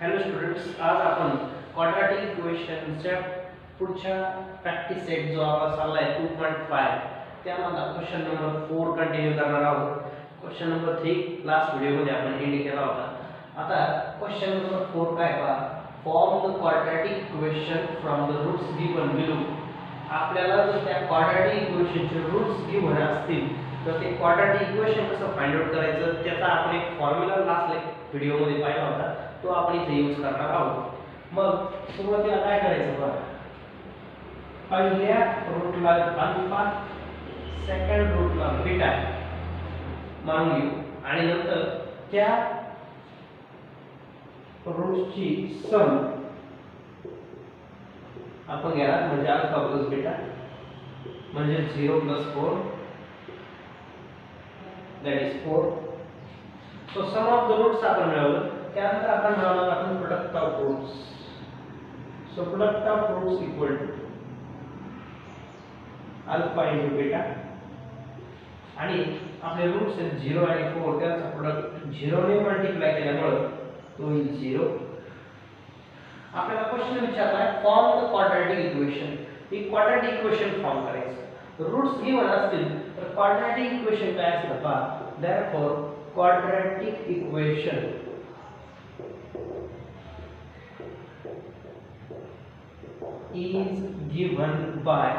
Hello students, आज आपण quadratic इक्वेशनच्या पुढच्या प्रॅक्टिस सेट जो आपला चालला आहे 2.5 त्यामधला क्वेश्चन नंबर 4 कंटिन्यू करणार आहोत. क्वेश्चन नंबर 3 लास्ट व्हिडिओमध्ये आपण एंड केला होता. आता क्वेश्चन नंबर 4 काय पहा, form the quadratic equation from the roots given below. आपल्याला जर त्या क्वाड्रॅटिक इक्वेशनचे रूट्स गिवन असतील तर ते क्वाड्रॅटिक इक्वेशन कसं फाइंड आउट करायचं त्याचा आपण एक फॉर्म्युला लास्ट व्हिडिओमध्ये पाहिला होता, तो आपण इथे यूज करणार आहोत. मग सुरुवातीला काय करायचं बघा, पहिल्या रूटला अल्फा, सेकंड रूटला बीटा मानून घेऊ आणि नंतर त्या रूट्सची सम आपण घ्यायला म्हणजे अल्फा प्लस बीटा म्हणजे 0 + 4 that is 4. so sum of the roots आपण मिळवलं. त्यानंतर आपण मिळवणार आपण product of roots. So product of roots equal to alpha into beta आणि आपले रूट्स आहेत 0 आणि 4, त्याचा प्रोडक्ट 0 ने मल्टिप्लाय केल्यामुळे तो येईल 0. आपल्याला क्वेश्चन विचारला आहे form the quadratic equation. He quadratic equation form करायचं. रूट्स गिवन असतील तर क्वाड्रॅटिक इक्वेशन काय असतं पहा. Therefore quadratic equation is given by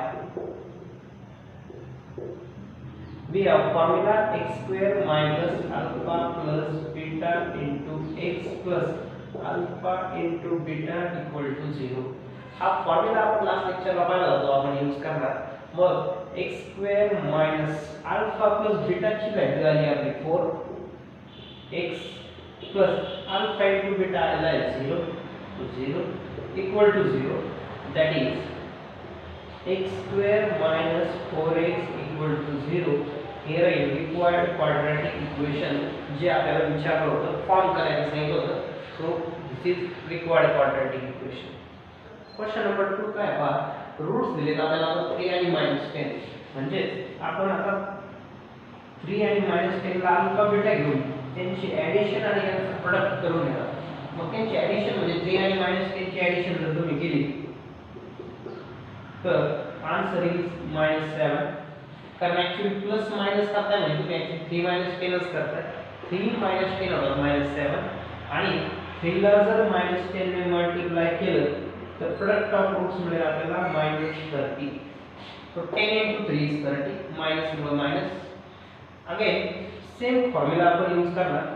we have formula x square minus alpha plus beta into x plus alpha into beta equal to 0. हा formula आपण last लेक्चरला पाहिला होता, आपण यूज करणार. मग x square minus alpha plus beta ची value आली आपली 4, x plus alpha into beta आला आहे 0 तो 0 equal to 0. that is x square minus 4x equal to 0. here is required quadratic equation जे आपल्याला विचारलं होतं, फॉर्म करायचं सांगितलं होतं. So this is required quadratic equation. Question number 2 काय पहा, रूट्स दिलेत आपल्याला 3 आणि -10 म्हणजे आपण आता 3 आणि -10 ला अल्फा बीटा घेऊन त्यांची ऍडिशन आणि यांचं प्रोडक्ट करून घेणार. मग त्यांची ऍडिशन म्हणजे 3 आणि -10 ची ऍडिशन जर तुम्ही केली तर आन्सर इज -7. कारण ऍक्च्युअली प्लस मायनस करताय म्हणजे तुम्ही ऍक्च्युअली 3 10 च करताय. 3 10 होणार -7 आणि 3 ला जर -10 ने मल्टिप्लाय केलं तर प्रोडक्ट ऑफ रूट्स मिळेल आपल्याला -30. सो 10 * 3 is 30, माइनस किंवा माइनस. अगेन सेम फॉर्म्युला आपण यूज करणार.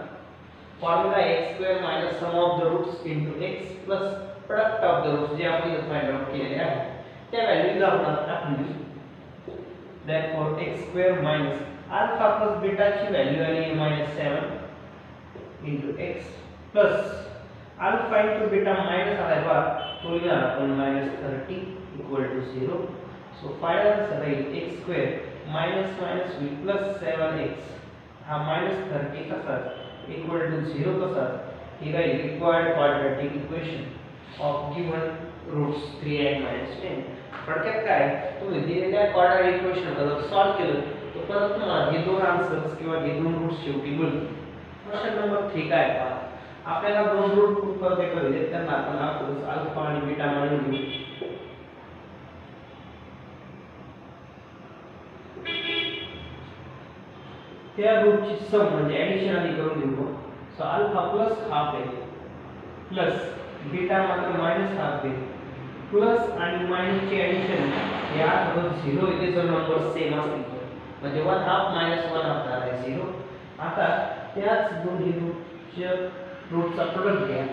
Formula x² minus sum of the roots into x plus product of the roots जे आपण इथे फाइंड आउट केलेले आहे त्या व्हॅल्यूज आपण टाकून देऊ. therefore x² minus alpha plus beta ची व्हॅल्यू आली आहे -7 into x plus alpha into beta minus आला आहे बघा, तो येणार आपण -30 equal to 0. so final answer राहील x² minus minus होईल plus 7x हा -30 कसा equal to 0 कसा. ही राहील required quadratic equation of given roots 3 and -10. थोडक्यात काय, तुम्ही दिलेल्या क्वाड्रॅटिक इक्वेशन जर सॉल्व केलं तर परत तुम्हाला हे दोन आन्सर्स किंवा हे दोन रूट्स शेवटी मिळतील. क्वेश्चन नंबर 3 काय पहा, आपल्याला दोन रूट परत करायचे, त्यांना आपण आधीच अल्फा आणि बीटा मानून घेऊ. त्या रूटची सम म्हणजे ऍडिशन आधी करून घेऊ. सो अल्फा प्लस हाफ आहे प्लस बीटा मात्र मायनस हाफ आहे. प्लस आणि मायनस ची ऍडिशन या 0 इथे जर नंबर सेम असतील म्हणजे 1 हाफ मायनस 1 हाफ आहे 0. आता त्याच दोन्ही रूटचा प्रोडक्ट घ्या.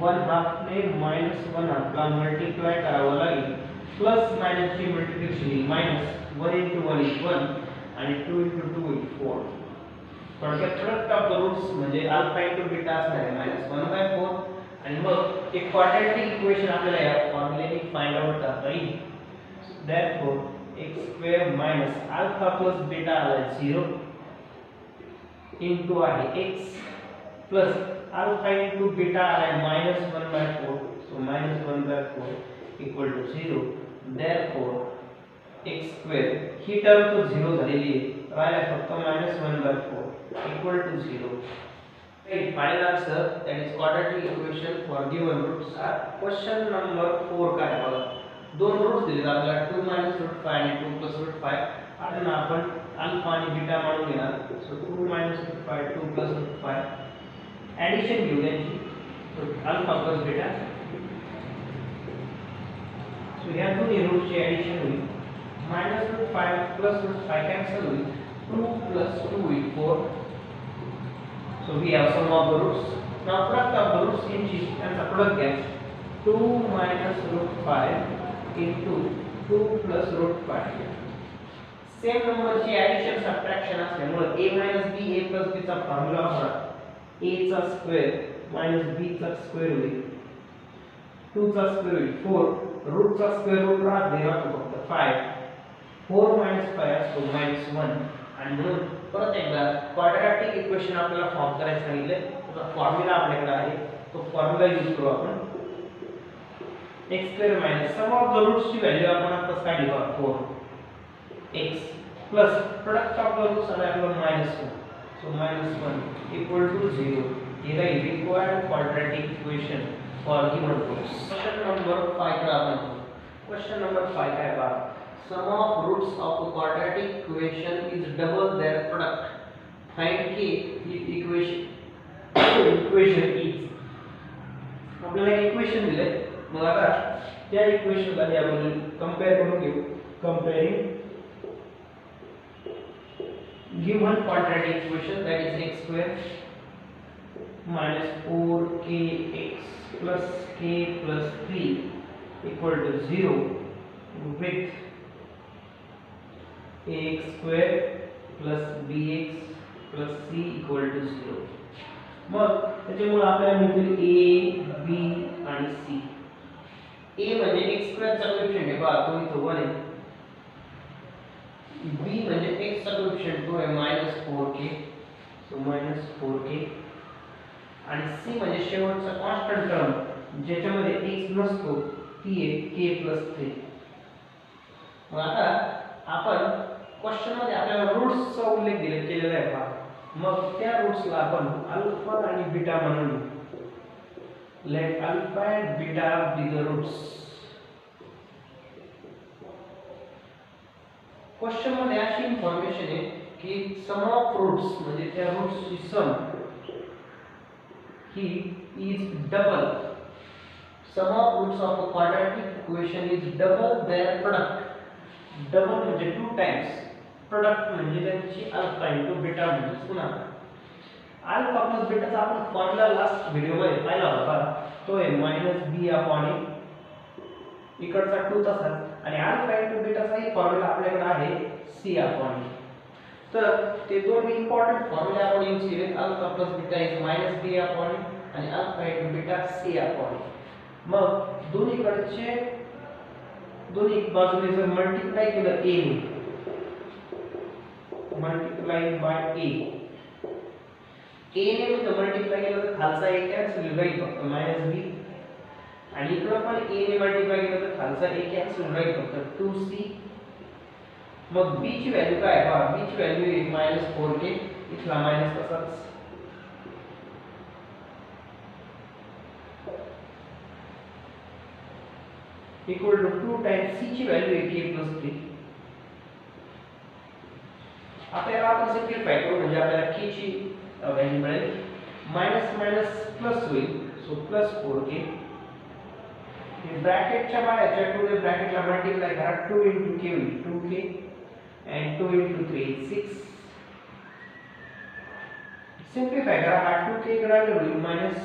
1 हाफ ने -1 हाफ ला मल्टिप्लाय करावं लागेल. प्लस मायनस ची मल्टिप्लिकेशन -1 * 1 is 1 आणि 2 * 2 is 4. थोडक्यात प्रोडक्ट ऑफ द रूट्स म्हणजे अल्फा इंटू बीटा असणार आहे -1/4. आणि मग एक क्वाड्रॅटिक इक्वेशन आपल्याला या फॉर्म्युल्याने फाइंड आउट करता येईल. Therefore x² minus alpha plus beta आला 0 into आहे x plus alpha into beta आला -1/4. so -1/4 equal to 0. therefore x² he term तो 0 झालेली आहे, राहिला फक्त -1/4 equal to 0. Right, final answer, that is quadratic equation for given roots are question number 4 काय आहे बघा. दोन रूट्स दिलेत आपल्याला 2 minus root 5 आणि 2 plus root 5. आता आपण अल्फा आणि बीटा मानून घेणार. So 2 minus root 5 2 plus root 5 addition घेऊ त्यांची. So alpha plus beta. So या दोन्ही रूट्सची ऍडिशन होईल. minus root 5 plus root 5 cancel होईल. 2 plus 2 is 4. So we have sum of the roots. Now product of the roots and the product gets 2 minus root 5 into 2 plus root 5. Same number ची addition subtraction असल्यामुळे a minus b a plus b चा formula वापरा. a चा square minus b चा square होईल. 2 चा square होईल 4. Route चा स्क्वेअर रूट राहतो फक्त 5. 4 minus 5 असतो minus 1. आणि म्हणून परत एकदा क्वाड्रॅटिक इक्वेशन आपल्याला फॉर्म करायचं सांगितले. त्याचा फॉर्म्युला आपल्याकडे आहे, तो फॉर्म्युला यूज करू आपण. x² minus sum of the roots ची व्हॅल्यू आपण आताच काढली बघा 4 x plus product of the roots आहे आपलं -1. So -1 equal to 0. हे आहे required quadratic equation for given roots. Question number 5 कडे आपण क्वेश्चन नंबर 5 काय पहा. Sum of roots of a quadratic equation is double their product. Find k if equation is. आपल्याला एक इक्वेशन दिले. मग आता त्या इक्वेशनला आपण कंपेअर करून घेऊ. Comparing given quadratic equation, that is x square minus 4kx plus k plus 3 equal to 0 with ax square plus bx plus c equal to 0. मग त्याच्यामुळे आपल्याला मिळतील a b आणि c. a म्हणजे x स्क्वेअर चा coefficient आहे बघा, तो इथं 1 आहे. b म्हणजे x चा कोएफिशिएंट तो आहे -4k. So -4k. आणि c म्हणजे शेवटचा कॉन्स्टंट टर्म ज्याच्यामध्ये x नसतो ती आहे k 3. मग आता आपण क्वेश्चन मध्ये आपल्याला रूट्स चा उल्लेख केलेला आहे पहा. मग त्या रूट्सला आपण अल्फा आणि बीटा म्हणून let alpha and beta be the roots. Question मध्ये अशी इन्फॉर्मेशन आहे की सम ऑफ रूट्स म्हणजे त्या रूट्स ची सम ही is double. Sum of roots of a quadratic equation is double their product. Double म्हणजे 2 टाइम्स. प्रोडक्ट म्हणजे त्यांची अल्फा इंटू बीटा म्हणजे पुन्हा अल्फा प्लस बीटाचा आपण फॉर्म्युला लास्ट व्हिडिओ मध्ये पाहिला होता. तो आहे -b/a. इकडचा 2 तसाच आणि अल्फा इंटू बीटाचाही फॉर्म्युला आपल्याकडे आहे c/a. तर ते दोन इम्पॉर्टंट फॉर्म्युले आपण यूज केले. Alpha plus beta is -b/a आणि अल्फा इंटू बीटा c/a. मग दोन्ही बाजूने जर मल्टिप्लाय केलं a ने, मल्टिप्लाइंग बाय a ने जर मल्टिप्लाय केलं तर खालचा a कॅन्सल राहील फक्त -b. आणि इकडे पण a ने मल्टिप्लाय केलं तर खालचा a कॅन्सल राहील फक्त 2c. मग b ची व्हॅल्यू काय आहे पहा. b ची व्हॅल्यू आहे -4k. इथला मायनस तसाच. इक्वल टू 2 टाइम्स c ची व्हॅल्यू आहे k 3. आपल्याला आपण सिम्प्लिफाय करू म्हणजे आपल्याला k ची व्हॅल्यू मिळेल. मायनस मायनस प्लस होईल. So +4k. हे ब्रॅकेटच्या बाहेरच्या 2 ने ब्रॅकेटला मल्टिप्लाय करा. 2 * k होईल 2k and 2 * 3 6. सिम्प्लिफाय करा. हा 2k इकडे आला होईल मायनस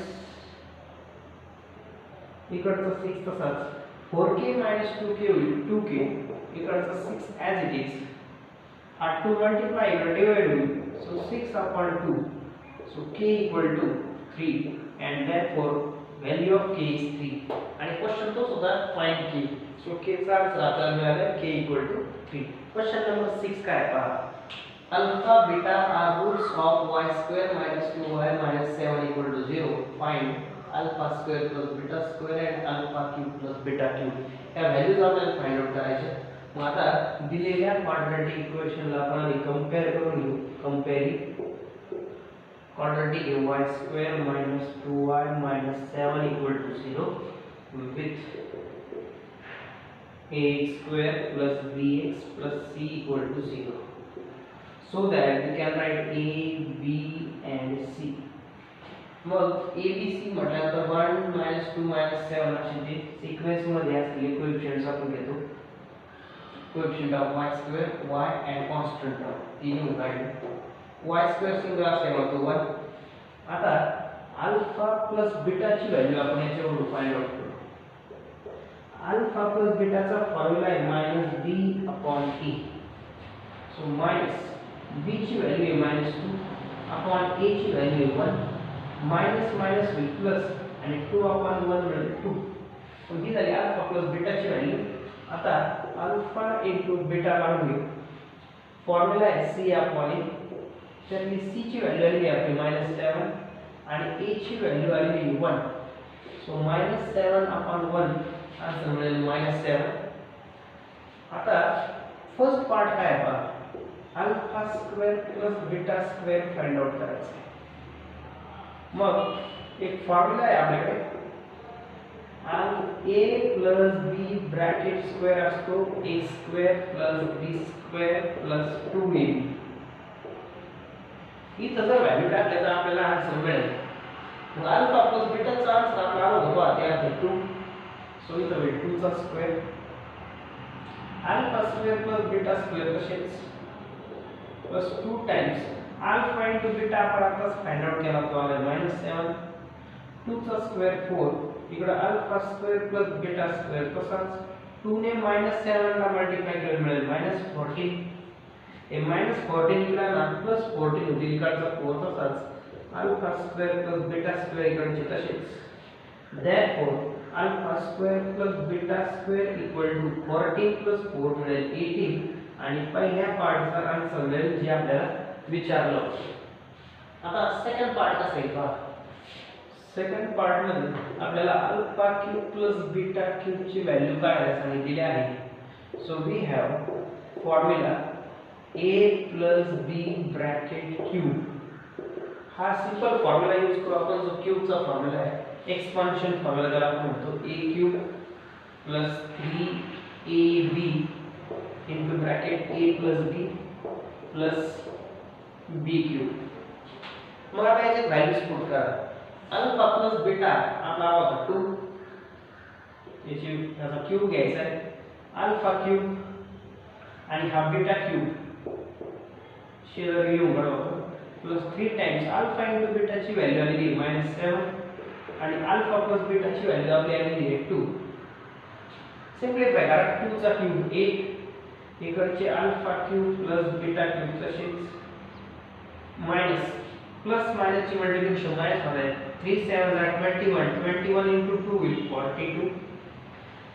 इकडचा 6 तसाच. 4k - 2k होईल 2k. इकडचा 6 ॲज इट इज. हा 2 मल्टिप्लाय इकडे डिवाइड होईल. So 6/2. So k = 3 and therefore value of k is 3. आणि क्वेश्चन तो सुद्धा फाइंड k. सो k चा आन्सर आपल्याला मिळाला k = 3. क्वेश्चन नंबर 6 काय पहा. Alpha beta are roots of y² - 2y - 7 = 0. Find alpha square plus beta square and alpha cube plus beta cube. या values आपल्याला फाइंड आउट करायच्या. मग आता दिलेल्या क्वाड्रॅटिक इक्वेशनला आपण कंपेअर करून घेऊ. कंपेअरिंग quadratic y square minus 2y minus 7 equal to 0 with ax square plus bx plus c equal to 0, so that we can write a, b and c. मग a b c म्हटल्यानंतर 1 2 7 असे जे sequence मध्ये असलेले coefficients आपण घेतो. Coefficient of y square y and constant of तीन काढले. y स्क्वेअर सिंगल असल्यामुळे तो 1. आता अल्फा प्लस बीटा ची व्हॅल्यू आपण याच्यावरून फाइंड आउट करू. अल्फा प्लस बीटाचा फॉर्म्युला आहे -d/e. सो माइनस b ची व्हॅल्यू आहे -2 अपॉन a ची व्हॅल्यू आहे 1. माइनस माइनस होईल प्लस आणि 2/1 मिळेल 2. पण ही झाली अल्फा प्लस बीटा ची व्हॅल्यू. आता अल्फा इनटू बीटा काढून घेऊ. फॉर्म्युला आहे c/a. त्यातली c ची व्हॅल्यू आली आपली -7 आणि a ची व्हॅल्यू आली 1. सो -7/1 आन्सर मिळेल -7. आता फर्स्ट पार्ट काय आहे पहा. Alpha square plus beta square find out करायचं. मग एक फॉर्म्युला आहे आपल्याकडे. a plus b bracket square असतो a square plus b square plus 2ab. इथं जर व्हॅल्यू टाकले तर आपल्याला आन्सर मिळेल. मग अल्फा प्लस बीटाचा आन्सर आपला होतो त्या 2. सो इथं होईल 2 चा square. Alpha square plus beta square तसेच plus 2 times alpha into beta आपण आताच फाइंड आउट केला तो आला -7. 2 चा स्क्वेअर 4. इकडे alpha square plus beta square तसाच 2 ने -7 ला मल्टिप्लाय केलं मिळेल -14. हे -14 इकडे ना +14 होतील. इकडचा 4 तसाच alpha square plus beta square इकडचे तसेच. therefore alpha square plus beta square equal to 14 plus 4 मिळेल 18. आणि पहिल्या पार्टचा आन्सर मिळेल जे आपल्याला विचारलं. आता सेकंड पार्ट कसा आहे पहा. सेकंड पार्ट मध्ये आपल्याला alpha cube plus beta cube ची व्हॅल्यू काढायला सांगितलेली आहे. So we have formula a plus b bracket cube. हा सिंपल फॉर्म्युला यूज करू आपण. जो क्यूबचा फॉर्म्युला आहे एक्सपान्शन फॉर्म्युला त्याला आपण म्हणतो a cube plus 3ab into bracket a plus b plus b cube. मग आता याचे व्हॅल्यूज पुट करा. अल्फा प्लस बीटा आपला होता 2. याचा क्यूब घ्यायचा आहे. अल्फा क्यूब आणि हा बीटा क्यूब शेअर घेऊन बरोबर plus 3 times alpha into beta ची व्हॅल्यू आलेली आहे -7 आणि अल्फा प्लस बीटा ची व्हॅल्यू आपली आलेली आहे 2. सिंपलीफाय करा. 2 चा क्यूब 8. इकडचे alpha cube plus beta cube तसेच माइनस प्लस माइनस ची मल्टिप्लिकेशन माइनस होणार आहे. 3 7 21. 21 into 2 will 42.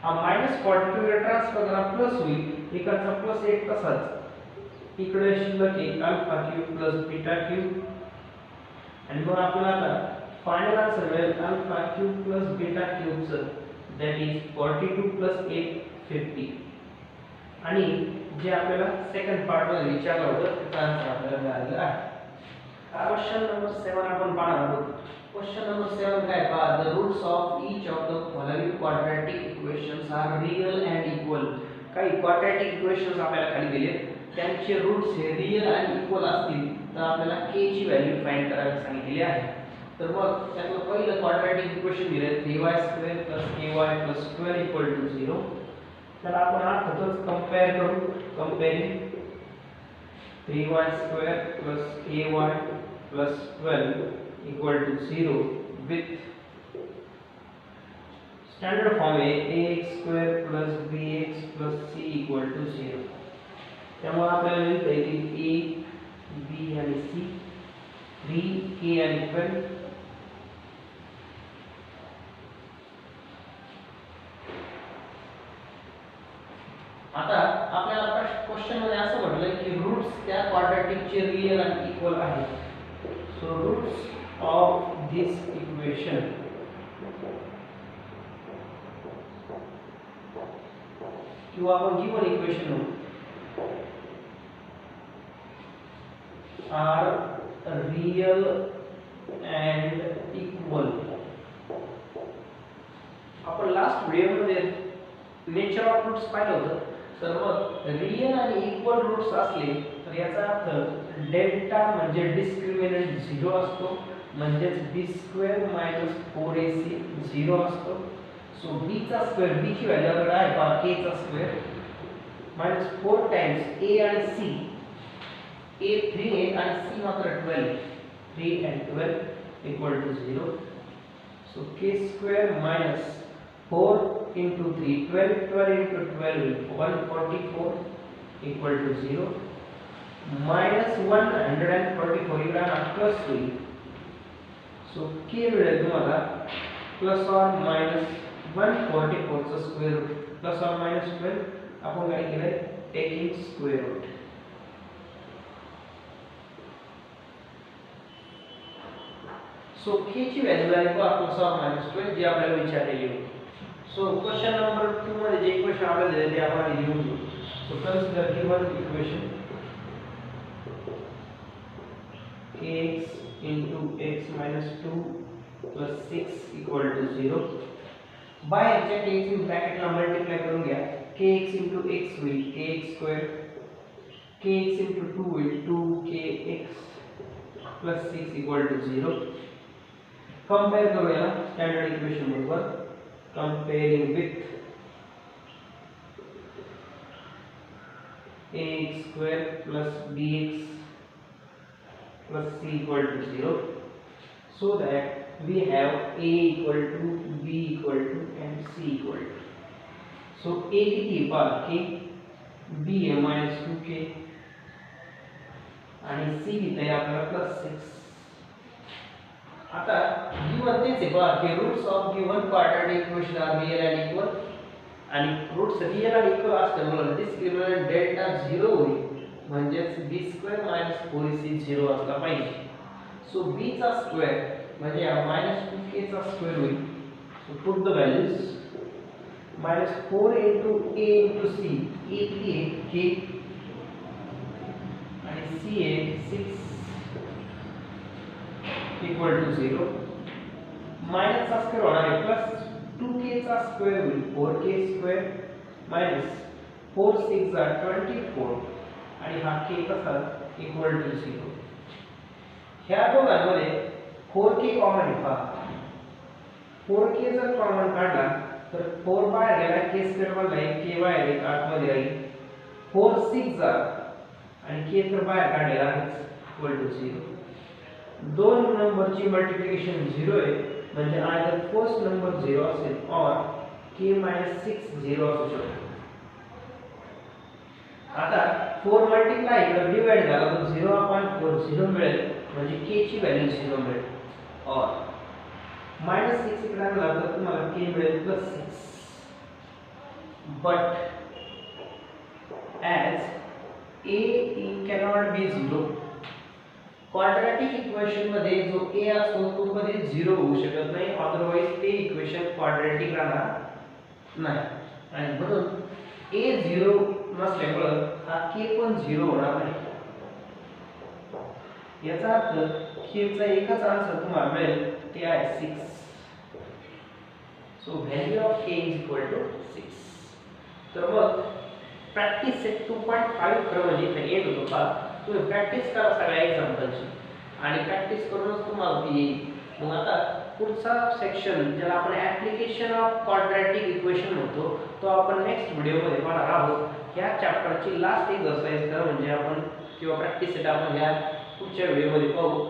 हा -42 ला ट्रान्सफर करा प्लस होईल. इकडचा प्लस 1 तसाच. इकडे शिल्लक एक alpha cube plus beta cube. आणि मग आपल्याला आता फायनल आन्सर मिळेल अल्फा क्यूब प्लस बीटा क्यूबचं. That is 42 plus 8 50. आणि जे आपल्याला सेकंड पार्ट मध्ये विचारलं होतं त्याचा आन्सर आपल्याला मिळालेला आहे. क्वेश्चन नंबर 7 आपण पाहणार आहोत. क्वेश्चन नंबर 7 काय पहा. The roots of each of the following quadratic equations are real and equal. काही क्वाड्रॅटिक इक्वेशन्स आपल्याला खाली दिले. त्यांचे रूट्स हे रियल आणि इक्वल असतील तर आपल्याला k ची व्हॅल्यू फाइंड करायला सांगितलेली आहे. तर मग त्यातलं पहिलं क्वाड्रॅटिक इक्वेशन दिले 3y² + ky + 12 = 0. तर आपण अर्थातच कंपेअर करू. कंपेअरिंग 3y² + ky + 12 = 0 with standard form है ax² + bx + c = 0. त्यामुळे आपल्याला मिळते की a b आणि c 3 k आणि 12. आता आपल्याला क्वेश्चन मध्ये असं म्हटलं की रूट्स त्या क्वाड्रॅटिक चे रियल आणि इक्वल आहेत. So roots of this equation किंवा आपण given equation are real and equal. आपण लास्ट व्हिडिओमध्ये नेचर ऑफ रूट्स पाहिलं होतं. तर मग रियल आणि इक्वल रूट्स असले तर याचा अर्थ डेल्टा म्हणजे डिस्क्रिमिनंट 0 असतो, म्हणजेच b² - 4ac 0 असतो. सो b चा स्क्वेअर, b ची व्हॅल्यू आपल्याकडे आहे पहा k चा स्क्वेअर -4 टाइम्स a आणि c. a 3 आहे आणि c मात्र 12. 3 and 12 equal to 0. So k² - 4 into 3, 12, 12 into 12, 144 equal to 0. minus 144 इकडे आणा प्लस होईल. सो k मिळेल तुम्हाला प्लस ऑर मायनस 144 चा square root plus or minus 12. आपण काय केलंय taking square root. So k ची व्हॅल्यू आहे प्लस ऑर मायनस 12 जी आपल्याला विचारलेली होती. सो क्वेश्चन नंबर 2 मध्ये जे इक्वेशन आपल्याला दिले ते आपण लिहून घेऊ. So consider given equation kx into x minus 2 plus 6 equal to 0. बाहेरच्या kx इन ब्रॅकेटला मल्टिप्लाय करून घ्या. kx into x होईल kx square, kx into 2 होईल 2kx plus 6 equal to 0. Compare करूया स्टँडर्ड इक्वेशन बरोबर. comparing with ax square plus bx plus c equal to 0, so that we have a equal to b equal to and c equal to. So a किती पहा k, b आहे -2k आणि c किती आहे आपल्याला +6. आता given तेच आहे पहा की roots of given quadratic equation are real and equal. आणि रूट्स रियल आणि इक्वल असल्यामुळे डिस्क्रिमिनंट डेल्टा 0 होईल, म्हणजेच b² - 4ac 0 असला पाहिजे. सो b चा स्क्वेअर म्हणजे -2k चा स्क्वेअर होईल. So put the values -4 into a into c. a किती आहे k आणि c आहे 6 equal to 0. माइनस चा स्क्वेअर होणार आहे प्लस 2k चा स्क्वेअर होईल 4k स्क्वेअर माइनस 4 6 are 24 आणि हा k कसा इक्वल टू 0. ह्या दोघांमध्ये 4k कॉमन आहे पहा. 4k जर कॉमन काढला तर 4 बाहेर गेला k स्क्वेअर मध्ये आहे, k बाहेर एक आतमध्ये राहील. 4 6 आणि k तर बाहेर काढलेला आहे इक्वल टू 0. दोन नंबरची मल्टिप्लिकेशन 0 आहे, म्हणजे आयदर फर्स्ट नंबर 0 असेल और k - 6 0 असू शकतो. आता 4 मल्टिप्लाय इकडे डिवाइड झाला तर 0/4 0 मिळेल, म्हणजे k ची व्हॅल्यू 0 मिळेल. और -6 इकडे आणला तर तुम्हाला k मिळेल +6. But as a cannot be 0, quadratic equation मध्ये जो a असतो तो कधी 0 होऊ शकत नाही, अदरवाइज ते इक्वेशन क्वाड्रॅटिक राहणार नाही. आणि म्हणून a 0 नसल्यामुळे हा k पण 0 होणार नाही. याचा अर्थ k चा एकच आन्सर तुम्हाला मिळेल ते आहे 6. So value of k is equal to 6. तर मग प्रॅक्टिस सेट 2.5 क्रमाने इथे येत होतो का तुम्ही प्रॅक्टिस करा सगळ्या एक्झाम्पलची आणि प्रॅक्टिस करूनच तुम्हाला ती येईल. मग आता पुढचा सेक्शन ज्याला आपण ॲप्लिकेशन ऑफ क्वाड्रॅटिक इक्वेशन म्हणतो तो आपण नेक्स्ट व्हिडिओमध्ये पाहणार आहोत. ह्या चॅप्टरची लास्ट एक्सरसाइज करा म्हणजे आपण किंवा प्रॅक्टिस सेट आपण ह्या पुढच्या व्हिडिओमध्ये पाहू.